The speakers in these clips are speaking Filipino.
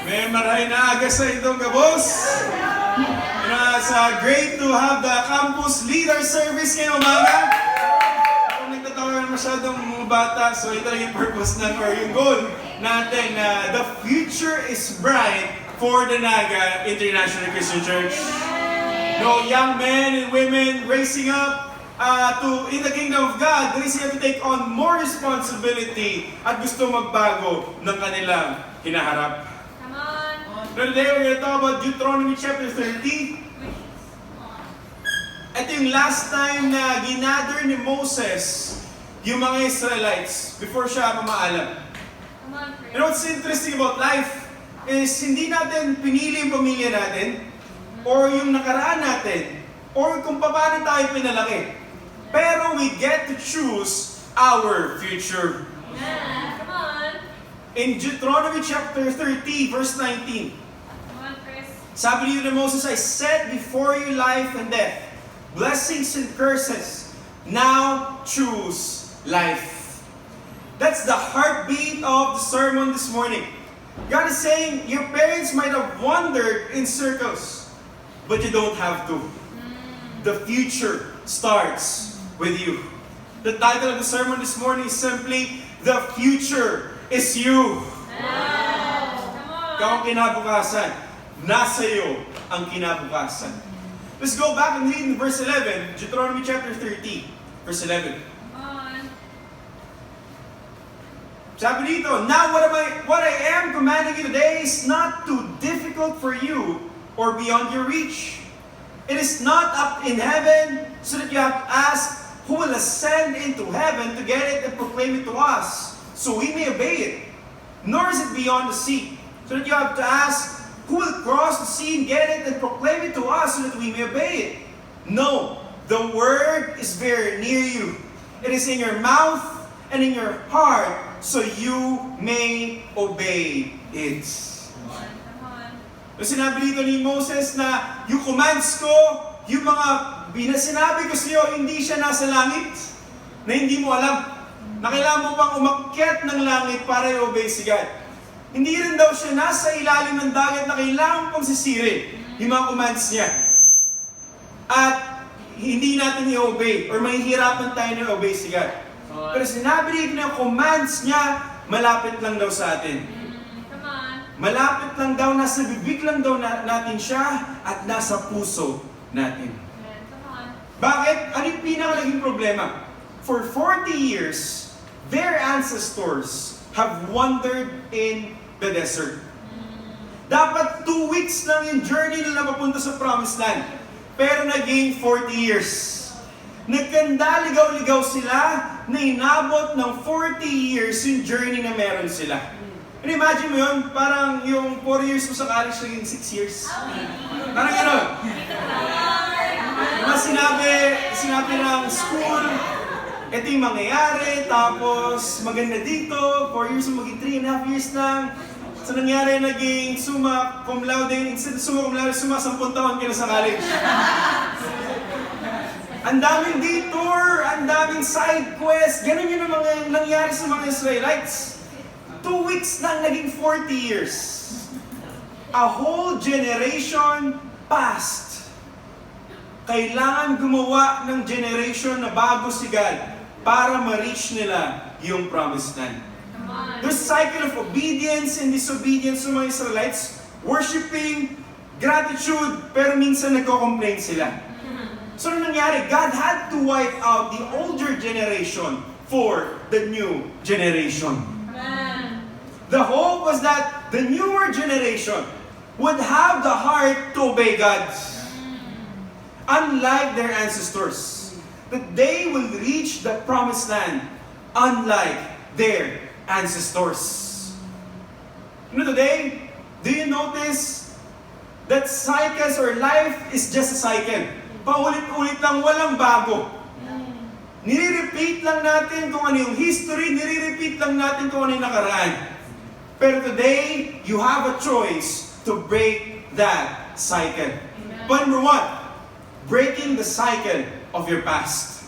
May maray na aga sa itong kabos. It's great to have the campus leader service ngayong umaga. Kung nagtatawagan masyadong mga bata, so ito lang yung purpose na or yung goal natin na the future is bright for the Naga International Christian Church. No, young men and women raising up in the kingdom of God, raising up to take on more responsibility at gusto magbago ng kanilang hinaharap. Come on. Today we're going to talk about Deuteronomy chapter 30. Ito yung last time na ginather ni Moses yung mga Israelites before siya mamaalam. Come on, Chris. You know what's interesting about life is hindi natin pinili yung pamilya natin or yung nakaraan natin or kung paano tayo pinalaki. Pero we get to choose our future. Yeah. Come on. In Deuteronomy chapter 30, verse 19, Come on, Chris. sabi niyo ni Moses, I set before you life and death, blessings and curses. Now choose life. That's the heartbeat of the sermon this morning. God is saying, your parents might have wandered in circles, but you don't have to. The future starts with you. The title of the sermon this morning is simply, The Future is You. Wow. Come on. Ikaw ang kinabukasan. Nasa iyo ang kinabukasan. Let's go back and read in verse 11, Deuteronomy chapter 30, verse 11. Come on. Sabi dito, now what I am commanding you today is not too difficult for you or beyond your reach. It is not up in heaven so that you have to ask who will ascend into heaven to get it and proclaim it to us so we may obey it. Nor is it beyond the sea so that you have to ask who will cross the sea and get it and proclaim it to us so that we may obey it. No, the word is very near you. It is in your mouth and in your heart so you may obey it. Come on. Yung sinabi dito ni Moses na yung commands ko, yung mga sinabi ko sa iyo, hindi siya nasa langit na hindi mo alam. Na kailangan mo pang umakyat ng langit para i-obey si God. Hindi rin daw siya nasa ilalim ng dagat na kailangan pang sisirin yung mga commands niya. At hindi natin i-obey or mahihirapan tayo na i-obey si God. Pero sinabi dito na yung commands niya, malapit lang daw sa atin. Come on. Malapit lang daw, nasa bibig lang daw natin siya at nasa puso natin. Yeah. Come on. Bakit? Ano yung pinaka-naging problema? For 40 years, their ancestors have wandered in the desert. Dapat 2 weeks lang yung journey nila mapunta sa promised land. Pero naging 40 years. Nagkanda-ligaw-ligaw sila na inabot ng 40 years yung journey na meron sila. And imagine mo yun, parang yung 4 years mo sa college naging 6 years. Parang gano'n. Diba sinabi ng school, ito yung mangyayari, tapos maganda dito, 4 years mo maging 3.5 years lang. So nangyari, naging summa cum laude, instead of summa cum laude, summa 10 taon ka na sa college. Ang daming detour, ang daming side quest, ganun yun ang mga nangyari sa mga Israelites. 2 weeks lang, naging 40 years. A whole generation passed. Kailangan gumawa ng generation na bago si God para ma-reach nila yung promised land. Come on. There's a cycle of obedience and disobedience sa mga Israelites, worshiping, gratitude, pero minsan nagko-complain sila. So ano nangyari? God had to wipe out the older generation for the new generation. Amen. The hope was that the newer generation would have the heart to obey God. Unlike their ancestors, that they will reach the promised land unlike their ancestors. You know today, do you notice that cycles or life is just a cycle? Paulit-ulit lang, walang bago. Nire-repeat lang natin kung ano yung history, nire-repeat lang natin kung ano yung nakaraan. Pero today, you have a choice to break that cycle. But number 1, breaking the cycle of your past.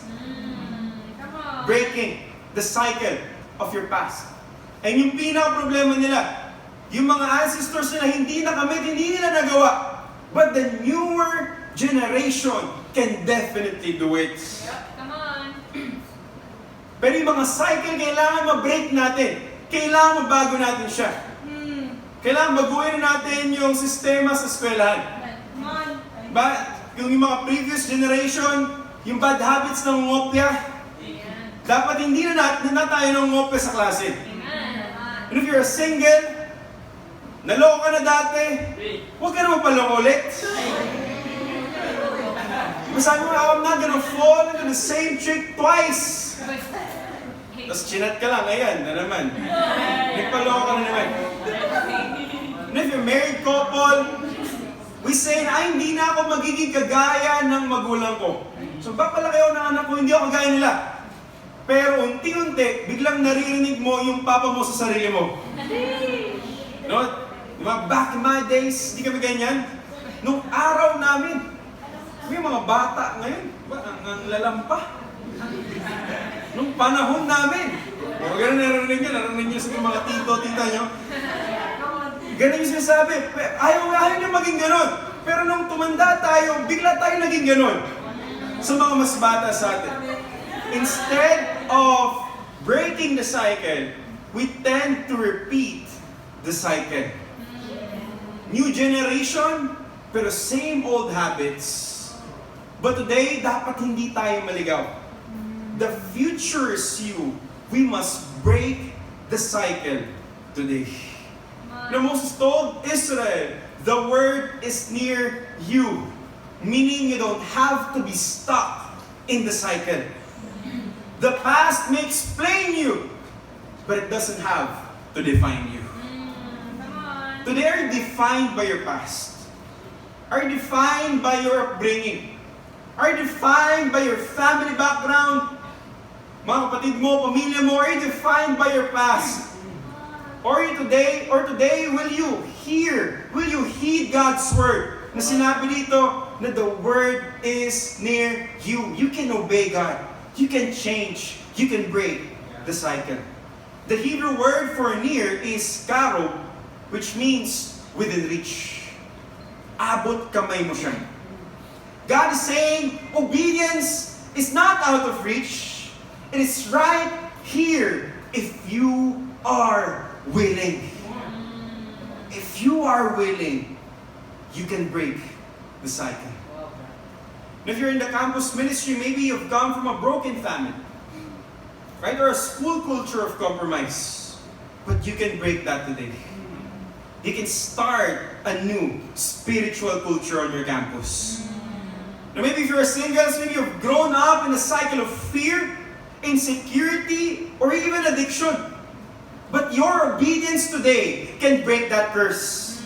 Come on. Breaking the cycle of your past. And yung pinaka-problema nila, Yung mga ancestors nila hindi nakamit, hindi nila nagawa. But the newer generation can definitely do it. Come on. Pero yung mga cycle, kailangan ma-break natin. Kailangan mabago natin siya. Kailangan baguhin natin yung sistema sa eskwelahan. Come on. Yung mga previous generation, yung bad habits ng ngopya, dapat hindi na tayo ng ngopya sa klase. Amen. And if you're a single, naloko ka na dati, huwag ka na magpaloko ulit. Sabi mo, I'm not gonna fall into the same trick twice. Tapos chinat ka lang, ayan, na naman. Nagpaloko ka na naman. And if you're married couple, we say na, ay, hindi na ako magiging kagaya ng magulang ko. So, papalaki ako ng anak ko, hindi ako kagaya nila. Pero unti-unti, biglang naririnig mo yung papa mo sa sarili mo. No? Diba? Back in my days, hindi kami ganyan. Nung araw namin, may mga bata ngayon, ang lalampa. Nung panahon namin, o ganun narinig nyo sa mga tito-tita nyo. Ganun yung sinasabi. Ayaw niya maging ganun. Pero nung tumanda tayo, bigla tayo naging ganun. Sa mga mas bata sa atin. Instead of breaking the cycle, we tend to repeat the cycle. New generation, pero same old habits. But today, dapat hindi tayo maligaw. The future is you. We must break the cycle today. Now Moses told Israel, the word is near you. Meaning you don't have to be stuck in the cycle. The past may explain you, but it doesn't have to define you. Come on. Today, are you defined by your past? Are you defined by your upbringing? Are you defined by your family background? Mga kapatid mo, pamilya mo, are you defined by your past? Or today, will you heed God's word? Na sinabi dito, na the word is near you. You can obey God. You can change. You can break the cycle. The Hebrew word for near is karo, which means within reach. Abot kamay mo siya. God is saying, obedience is not out of reach. It is right here if you are willing. If you are willing, you can break the cycle. And if you're in the campus ministry, maybe you've come from a broken family, right? Or a school culture of compromise. But you can break that today. You can start a new spiritual culture on your campus. Now maybe if you're a single, maybe you've grown up in a cycle of fear, insecurity, or even addiction. But your obedience today can break that curse.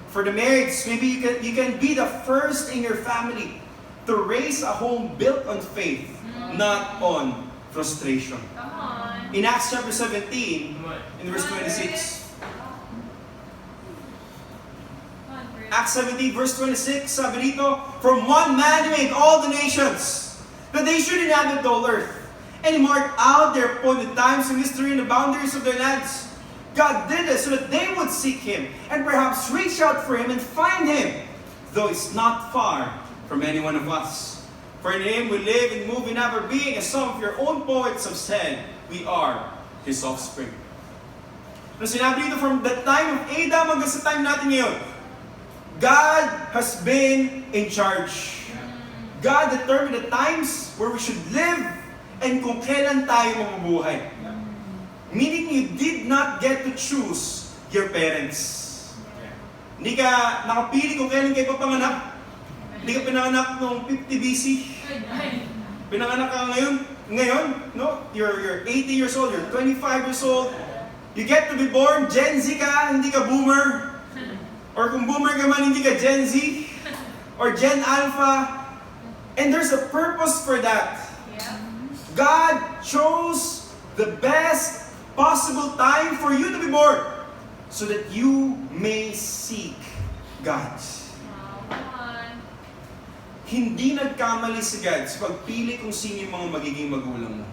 For the married, maybe you can be the first in your family to raise a home built on faith, not on frustration. Come on. In Acts chapter 17, in verse 26, Acts 17 verse 26, sabi dito, from one man he made all the nations, that they should inhabit the whole earth. And he marked out their appointed times in history and the boundaries of their lands. God did this so that they would seek Him and perhaps reach out for Him and find Him, though He's not far from any one of us. For in Him we live and move and have our being, as some of your own poets have said, we are His offspring. Nung sinabi dito, from the time of Adam hanggang sa time natin ngayon, God has been in charge. God determined the times where we should live and kung kailan tayo mabubuhay. Meaning you did not get to choose your parents. Hindi ka nakapili kung kailan kayo papanganak. Hindi ka pinanganak noong 50 BC. Pinanganak ka ngayon, no? You're 80 years old, you're 25 years old. You get to be born, Gen Z ka, hindi ka boomer. Or kung boomer ka man, hindi ka Gen Z. Or Gen Alpha. And there's a purpose for that. God chose the best possible time for you to be born so that you may seek God. Hindi nagkamali si God sa pagpili kung sino yung mga magiging magulang mo.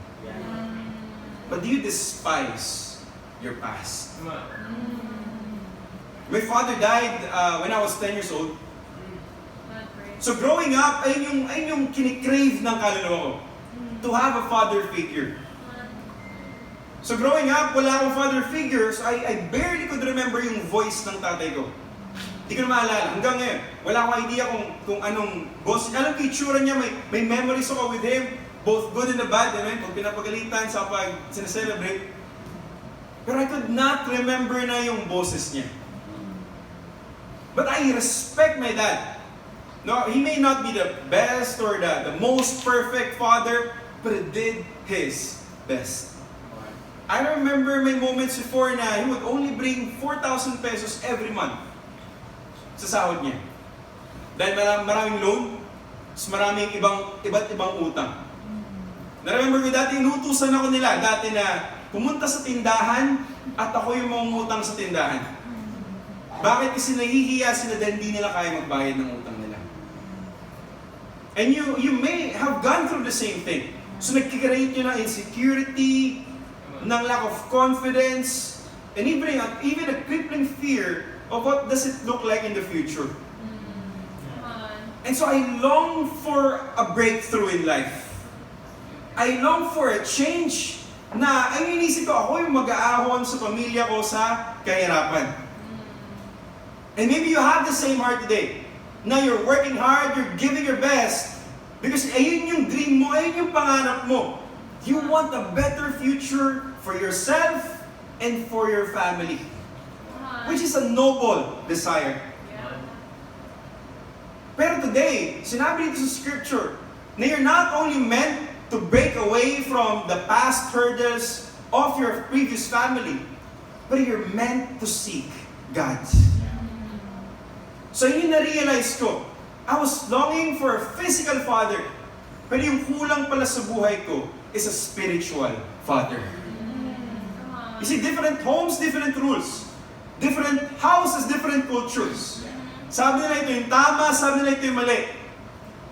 But do you despise your past? My father died when I was 10 years old. Not great. So growing up, ayun yung kinikrave ng kaluluwa ko. To have a father figure. So growing up, wala akong father figure, so I barely could remember yung voice ng tatay ko. Hindi ko na maalala. Hanggang ngayon, wala akong idea kung anong boss. Alam ko, itsura niya, may memories ako with him, both good and the bad, amen? Pag pinapagalitan, sa pag sineselebrate. Pero I could not remember na yung boses niya. But I respect my dad. No, he may not be the best or the most perfect father, but he did his best. I remember my moments before na he would only bring 4,000 pesos every month sa sahod niya. Dahil maraming loan, maraming iba't ibang utang. Na-remember ko dati, inutusan ako nila dati na pumunta sa tindahan at ako yung mangungutang sa tindahan. Bakit? Kasi nahihiya sila dahil hindi nila kaya magbayad ng utang nila. And you may have gone through the same thing. So nagkikreate nyo ng insecurity, ng lack of confidence, and even a crippling fear of what does it look like in the future. Come on. And so I long for a breakthrough in life. I long for a change na ang inisip ko, ako yung mag-aahon sa pamilya ko sa kahirapan. And maybe you have the same heart today. Now you're working hard, you're giving your best, because ayun yung dream mo, ayun yung pangarap mo. You want a better future for yourself and for your family, Come on. which is a noble desire. Yeah. Pero today, sinabi dito sa scripture na you're not only meant to break away from the past hurdles of your previous family, but you're meant to seek God. So yun na-realize ko, I was longing for a physical father, pero yung kulang pala sa buhay ko is a spiritual father. Come on. You see, different homes, different rules. Different houses, different cultures. Sabi nila ito yung tama, sabi nila ito yung mali.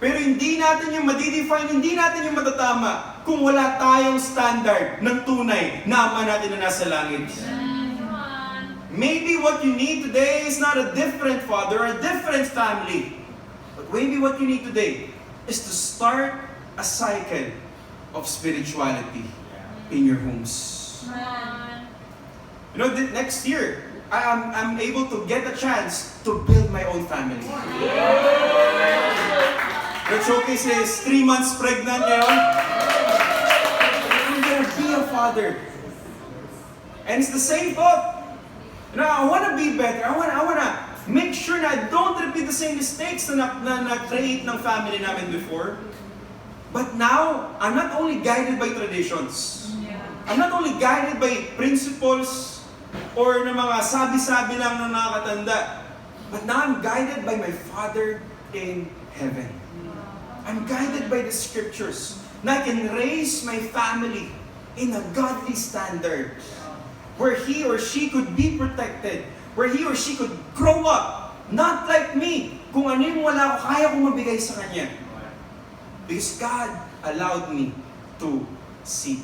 Pero hindi natin yung madidefine, hindi natin yung matatama kung wala tayong standard ng tunay na Ama natin na nasa langit. Come on. Maybe what you need today is not a different father, a different family. But maybe what you need today is to start a cycle of spirituality in your homes. Come on. You know, next year, I'm able to get a chance to build my own family. The showcase is 3 months pregnant ngayon. I'm gonna be a father. And it's the same thought. You know, I wanna be better. I wanna make sure na I don't repeat the same mistakes na na-create ng family namin before. But now, I'm not only guided by traditions. Yeah. I'm not only guided by principles or na mga sabi-sabi lang ng nakakatanda. But now I'm guided by my Father in heaven. I'm guided by the scriptures na I can raise my family in a godly standard where he or she could be protected, where he or she could grow up, not like me, kung ano yung wala ko, kaya kong mabigay sa kanya. Because God allowed me to seek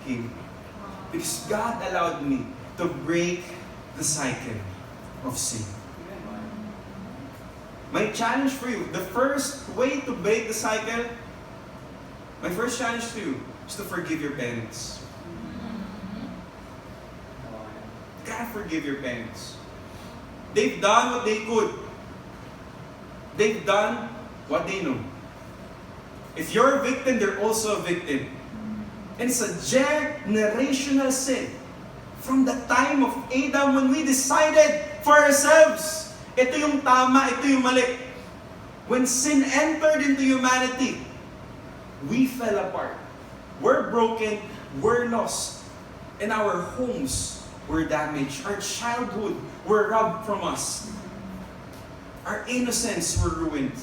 Him. Because God allowed me to break the cycle of sin. My challenge for you, the first way to break the cycle, my first challenge to you is to forgive your parents. You gotta forgive your parents. They've done what they could. They've done what they know. If you're a victim, they're also a victim. And it's a generational sin. From the time of Adam when we decided for ourselves, ito yung tama, ito yung mali. When sin entered into humanity, we fell apart. We're broken, we're lost. And our homes were damaged. Our childhood were robbed from us. Our innocence were ruined.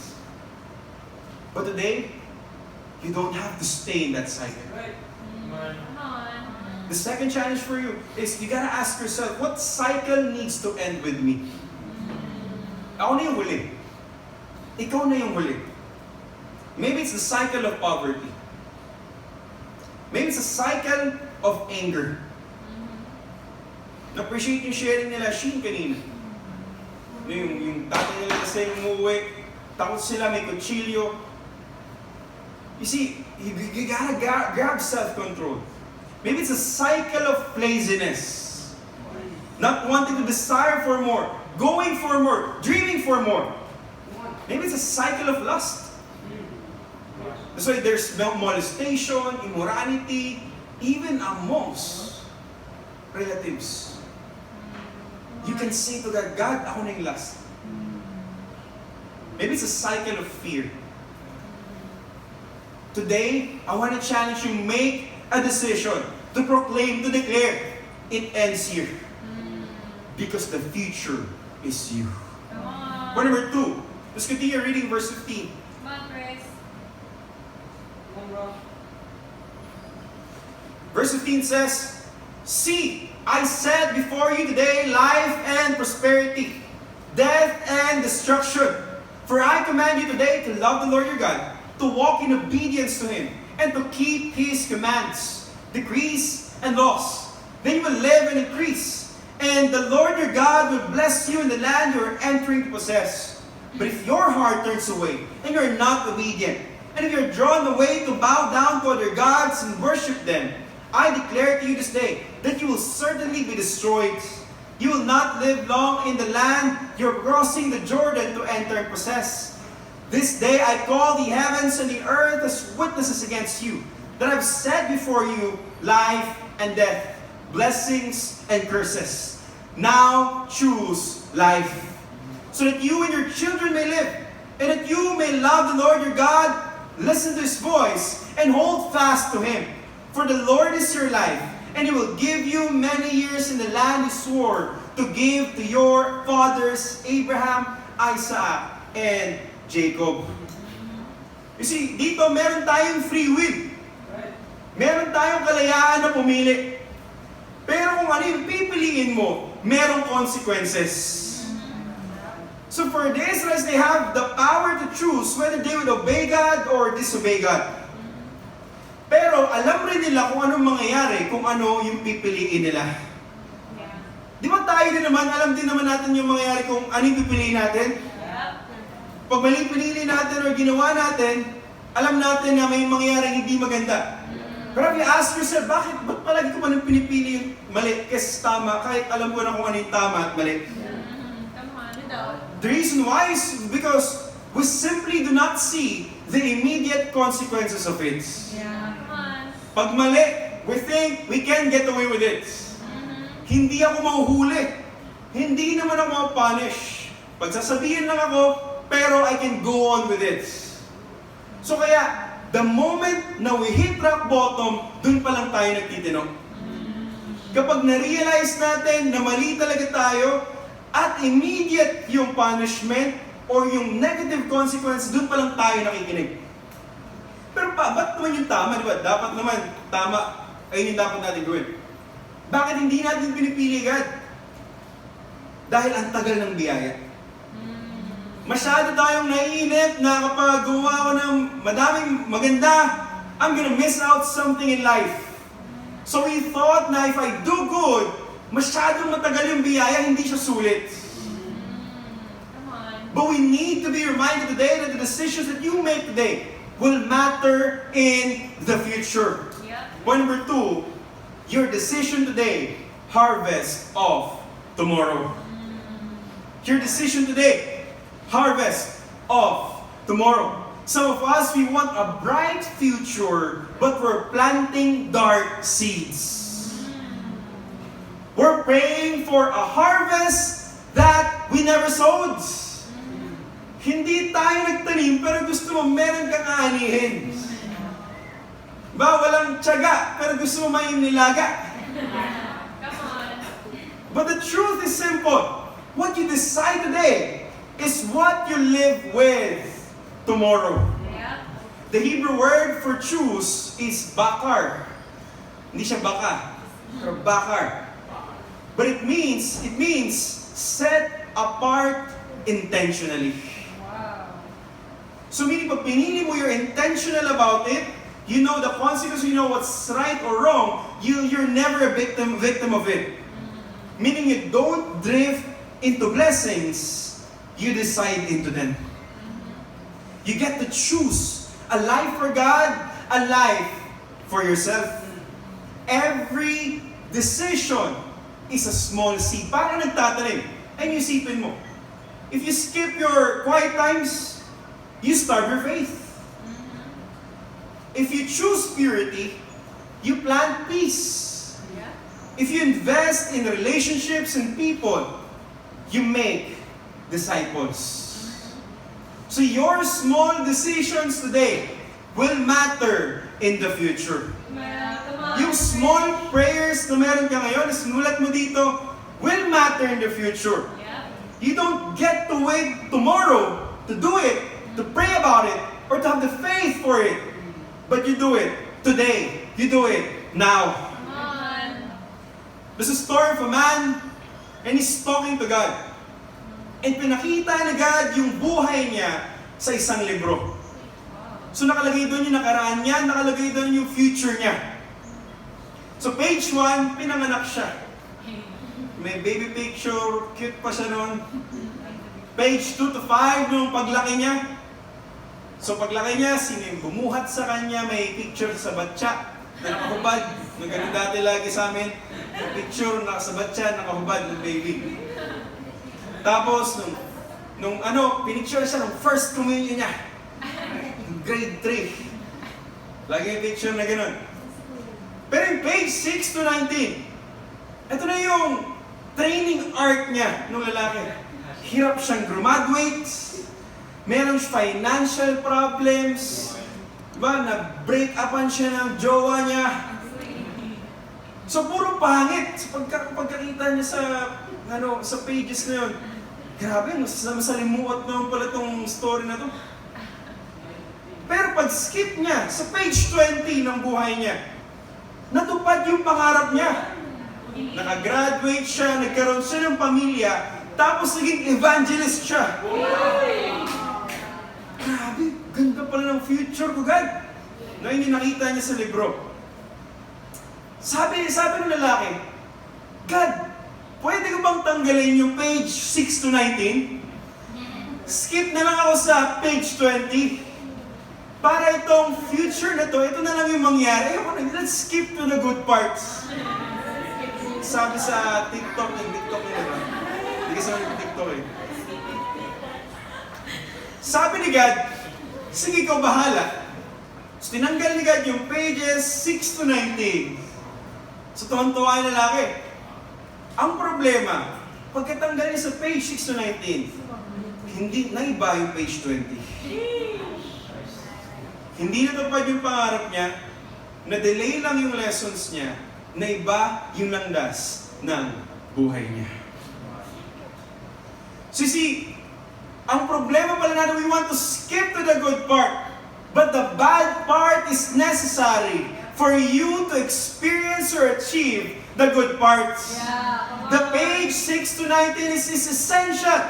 But today, you don't have to stay in that cycle. Come on. The second challenge for you is you gotta ask yourself, what cycle needs to end with me? Ako na yung huli. Ikaw na yung huli. Maybe it's the cycle of poverty. Maybe it's a cycle of anger. Na-appreciate yung sharing nila, Sheen, kanina. yung tatay nila kasi umuwi, takot sila, may kutsilyo. You see, you gotta grab self-control. Maybe it's a cycle of laziness. Not wanting to desire for more, going for more, dreaming for more. Maybe it's a cycle of lust. That's why there's molestation, immorality, even amongst relatives. You can say to God, God, ako na yung last. Maybe it's a cycle of fear. Today, I want to challenge you, make a decision to proclaim, to declare, it ends here. Because the future is you. Come on. Point number 2. Let's continue reading verse 15. Come on, Chris. Verse 15 says, See, I set before you today life and prosperity, death and destruction. For I command you today to love the Lord your God, to walk in obedience to Him, and to keep His commands, decrees, and laws. Then you will live and increase, and the Lord your God will bless you in the land you are entering to possess. But if your heart turns away, and you are not obedient, and if you are drawn away to bow down to other gods and worship them, I declare to you this day that you will certainly be destroyed. You will not live long in the land you're crossing the Jordan to enter and possess. This day I call the heavens and the earth as witnesses against you, that I've set before you life and death, blessings and curses. Now choose life, so that you and your children may live, and that you may love the Lord your God, listen to His voice, and hold fast to Him. For the Lord is your life, and He will give you many years in the land He swore to give to your fathers, Abraham, Isaac, and Jacob. You see, dito meron tayong free will. Meron tayong kalayaan na pumili. Pero kung ano yung pipiliin mo, merong consequences. So for the Israelites, they have the power to choose whether they would obey God or disobey God. Pero alam rin nila kung anong mangyayari, kung ano yung pipiliin nila. Yeah. Di ba tayo din naman, alam din naman natin yung mangyayari kung ano yung pipiliin natin? Yep. Pag maling pinili natin o ginawa natin, alam natin na may mangyayari hindi maganda. Pero if you ask yourself, ba't palagi ko man yung pinipili yung mali kaysa tama, kahit alam ko na kung ano yung tama at mali? Come on, daw. The reason why is because we simply do not see the immediate consequences of it. Yeah. Come on. Pag mali, we think we can get away with it. Hindi ako mahuhuli. Hindi naman ako ma-punish. Pagsasabihin lang ako, pero I can go on with it. So kaya, the moment na we hit rock bottom, dun pa lang tayo nagtitinong. Kapag na-realize natin na mali talaga tayo, at immediate yung punishment or yung negative consequence, dun pa lang tayo nakikinig. Pero ba't naman yung tama, di ba? Dapat naman, tama, ayun yung dapat natin gawin. Bakit hindi natin pinipili God? Dahil ang tagal ng biyaya. Masyado tayong naiinip na kapag gumawa ko ng madaming maganda, I'm gonna miss out something in life. So we thought na if I do good, masyadong matagal yung biyaya, hindi siya sulit. Come on. But we need to be reminded today that the decisions that you make today will matter in the future. Yep. Point number 2, your decision today, harvest of tomorrow. Your decision today, harvest of tomorrow. Some of us, we want a bright future, but we're planting dark seeds. We're praying for a harvest that we never sowed. Hindi tayo nagtanim, pero gusto mo meron kang aanihin. Ba, walang tiyaga, pero gusto mo may nilaga. Come on. But the truth is simple. What you decide today is what you live with tomorrow. Yep. The Hebrew word for choose is bakar. Hindi siya baka, pero bakar. But it means set apart intentionally. Wow. So meaning pag pinili mo, you're intentional about it, you know the consequence, you know what's right or wrong, you're never a victim of it. Meaning you don't drift into blessings, you decide into them. You get to choose a life for God, a life for yourself. Every decision is a small seed. Parang nagtatanim. And isipin mo, if you skip your quiet times, you starve your faith. If you choose purity, you plant peace. Yeah. If you invest in relationships and people, you make disciples. So your small decisions today will matter in the future. Yeah, come on. Yung small prayers na meron ka ngayon, na sinulat mo dito, will matter in the future. Yeah. You don't get to wait tomorrow to do it, to pray about it, or to have the faith for it. But you do it today. You do it now. Come on. There's a story of a man, and he's talking to God. And pinakita ni God yung buhay niya sa isang libro. So nakalagay doon yung nakaraan niya, nakalagay doon yung future niya. So page 1, pinanganak siya. May baby picture, cute pa siya noon. Page 2 to 5, nung paglaki niya. So paglaki niya, sino yung bumuhat sa kanya, may picture sa batya na nakahubad. Nung ganun dati lagi sa amin, yung picture sa batya, nakahubad ng baby. Tapos, pinicture siya ng first communion niya. Grade 3. Lagi yung picture na gano'n. Pero yung page 6 to 19, ito na yung training arc niya nung lalaki. Hirap siyang graduate, meron financial problems, diba? Nag-break upan siya ng jowa niya. So puro pangit. Pagkakita niya sa pages na yun, grabe, masalimuot naman pala itong story na to. Pero pag skip niya sa page 20 ng buhay niya, natupad yung pangarap niya. Nakagraduate siya, nagkaroon siya ng pamilya, tapos naging evangelist siya. Grabe, ganda pala ng future ko, God. Na hindi nakita niya sa libro. Sabi ng lalaki, God, pwede ko bang tanggalin yung page 6 to 19? Skip na lang ako sa page 20. Para itong future na to, ito na lang yung mangyari. Let's skip to the good parts. Sabi sa TikTok nila ba? Hindi kasi ako TikTok eh. Sabi ni God, sige ikaw bahala. So tinanggal ni God yung pages 6 to 19. So tuwan-tuwa yung lalaki. Ang problema, pagkatanggal niya sa page 6 to 19, hindi naiba yung page 20. Hindi natupad yung pangarap niya, na-delay lang yung lessons niya, naiba yung landas ng buhay niya. So see, ang problema pala natin, we want to skip to the good part, but the bad part is necessary for you to experience or achieve the good parts. Yeah. The page 6 to 19 is essential.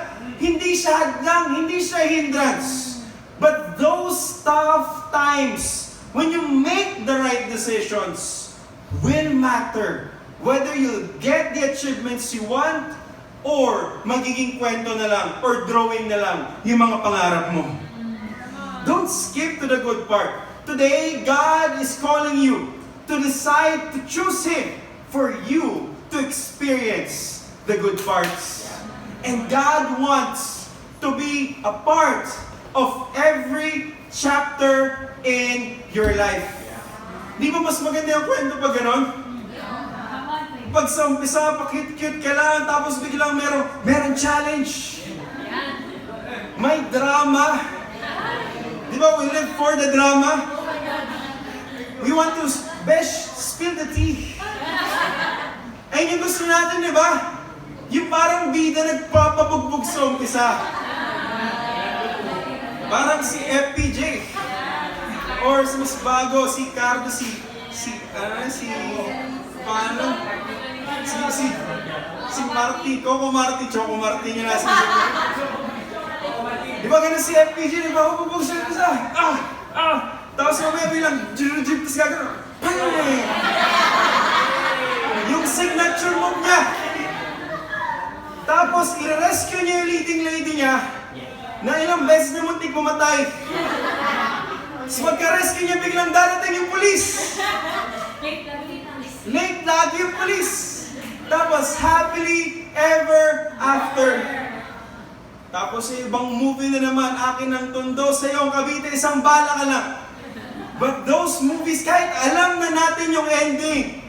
Hindi siya hadlang, hindi siya hindrance. But those tough times, when you make the right decisions, will matter. Whether you'll get the achievements you want, or magiging kwento na lang, or drawing na lang yung mga pangarap mo. Don't skip to the good part. Today, God is calling you to decide to choose Him for you to experience the good parts. And God wants to be a part of every chapter in your life. Di ba mas maganda yung kwento pag ganon? Pag sa umpisa, pa-cute-cute ka lang, tapos biglang meron challenge. May drama. Di ba, we live for the drama? We want to, Besh, spill the tea. Ayun yung gusto natin, di ba? Yung parang bida nagpapabugbog sa umpisa. Parang si FPJ. Or mas bago, si Cardo, si Marty, Coco Marty, Choco Marty niya nasa. Di ba ganun si FPJ, nagpapabubog siya isa. Tapos mamaya bilang, jib, tapos gagano. Yung signature move niya. Tapos, i-rescue niya yung leading lady niya. na ilang beses na muntik mamatay. So magka-rescue niya, biglang darating yung pulis. Late lagi yung pulis. Tapos happily ever after. Tapos sa ibang movie na naman, akin ang tondo, sa iyong Cavite, isang bala ka lang. But those movies, kahit alam na natin yung ending,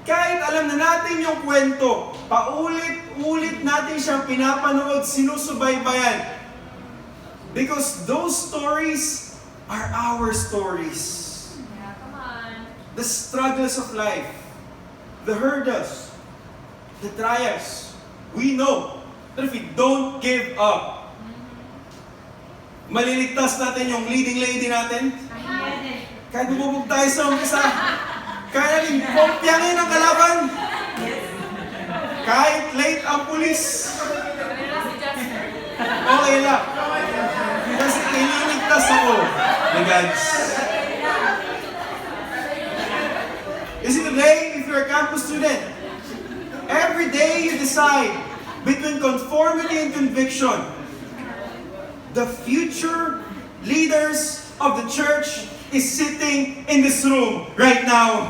kahit alam na natin yung kwento, paulit-ulit natin siyang pinapanood, sinusubaybayan. Because those stories are our stories. Yeah, come on. The struggles of life, the hurdles, the trials. We know that if we don't give up, maliligtas natin yung leading lady natin. Kahit bubog tayo sa umpisa, kaya natin kompyangin ang kalaban. Kahit late ang pulis, okay lang. Kasi ililigtas ako ni Gods. You see, today, if you're a campus student, every day you decide between conformity and conviction. The future leaders of the church is sitting in this room right now.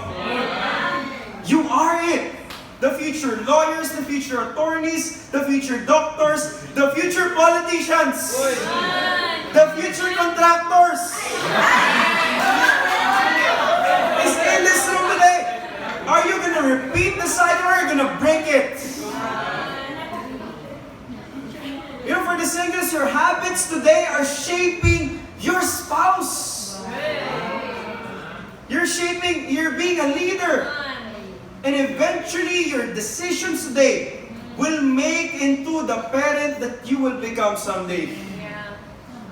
You are it. The future lawyers, the future attorneys, the future doctors, the future politicians, the future contractors is in this room today. Are you going to repeat the cycle or are you going to break it? You know, for the singles, your habits today are shaping your spouse. You're being a leader. And eventually, your decisions today will make into the parent that you will become someday. Yeah.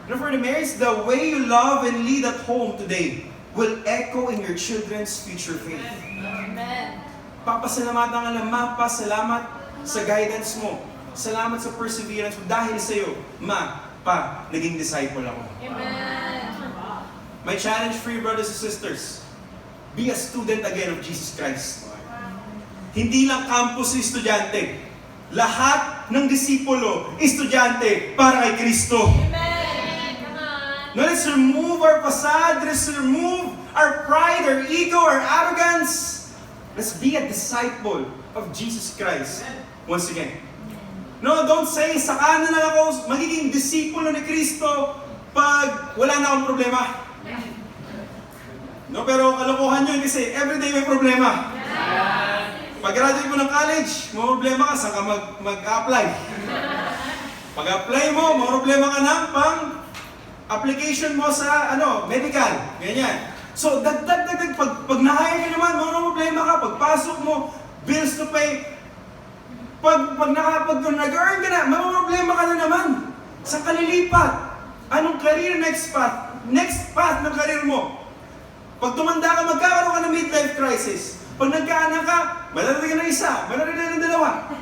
You know, for the marriage, the way you love and lead at home today will echo in your children's future faith. Amen. Papasalamatan ka lang, Ma, salamat sa guidance mo. Salamat sa perseverance mo. Dahil sa'yo, Ma, Pa, naging disciple ako. Amen. My challenge for you, brothers and sisters, be a student again of Jesus Christ. Hindi lang campus estudyante. Lahat ng disipulo, estudyante para kay Kristo. Amen. Come on. Now let's remove our facade, let's remove our pride, our ego, our arrogance. Let's be a disciple of Jesus Christ. Once again. No, don't say, saka na lang ako magiging disipulo ni Kristo pag wala na akong problema. No, pero kalokohan yun kasi everyday may problema. Pag-graduate mo ng college, may problema ka, saan ka mag-apply? Pag-apply mo, may problema ka na pang application mo sa medical. Ganyan. So, dagdag, pag na-hire ka naman, may problema ka. Pagpasok mo, bills to pay. Pag nag-earn ka na, may problema ka na naman. Sa kalilipat, anong career next path? Next path ng career mo. Pag tumanda ka, magkakaroon ka ng midlife crisis. Pag nagkaanak ka, malalaga na isa, malalaga na dalawa.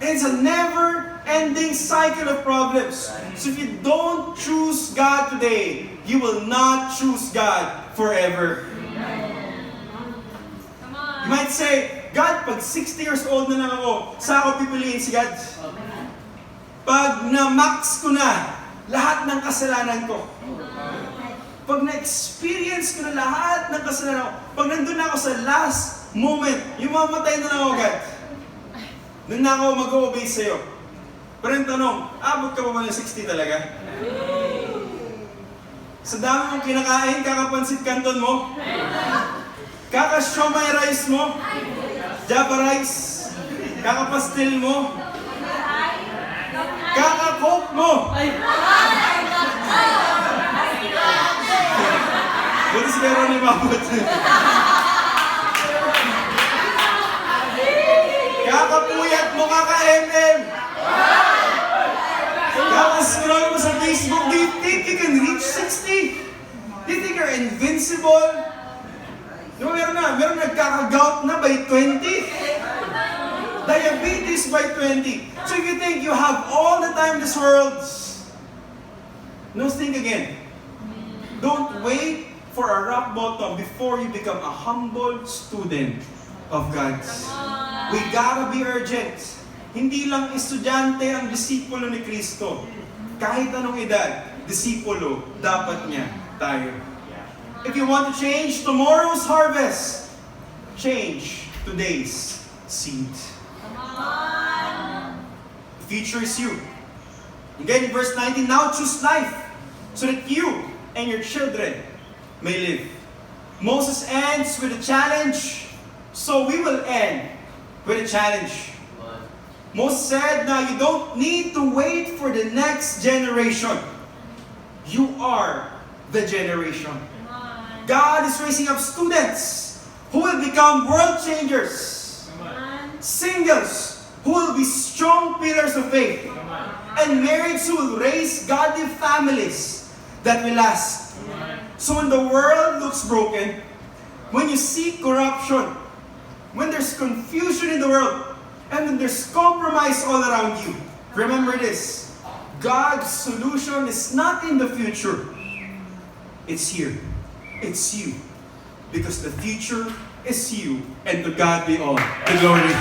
And it's a never-ending cycle of problems. So if you don't choose God today, you will not choose God forever. Come on. You might say, God, pag 60 years old na lang ako, saan ako pipiliin si God? Pag na-max ko na lahat ng kasalanan ko. Pag na-experience ko na lahat ng kasalanan ko. Pag nandun na ako sa last moment, yung mamatay na lang ako, God. Doon na ako mag-obey sa'yo. Pero yung tanong, abot ka pa ba ng 60 talaga? Sa dami mong kinakain, kakapansit canton mo? Kaka-siomai rice mo? Java rice? Kaka-pastel mo? Kaka-coke mo? Buti si Pero ni Mabot. Kakapuyat mo, kaka-ML. Kaka-scroll mo sa Facebook. Do you think you can reach 60? Do you think you're invincible? No, meron nagkaka-gout na by 20. Diabetes by 20. So if you think you have all the time in this world, no, think again. Don't wait for a rock bottom before you become a humble student of God. We gotta be urgent. Hindi lang estudyante ang disipulo ni Kristo. Kahit anong edad, disipulo, dapat niya tayo. If you want to change tomorrow's harvest, change today's seed. Come on. The future is you. Again, in verse 19, now choose life so that you and your children may live. Moses ends with a challenge, so we will end with a challenge. Moses said, now you don't need to wait for the next generation. You are the generation. Come on. God is raising up students who will become world changers. Come on. Singles who will be strong pillars of faith. And marrieds who will raise godly families that will last. So when the world looks broken, when you see corruption, when there's confusion in the world, and when there's compromise all around you, remember this: God's solution is not in the future. It's here. It's you. Because the future is you. And to God be all the glory.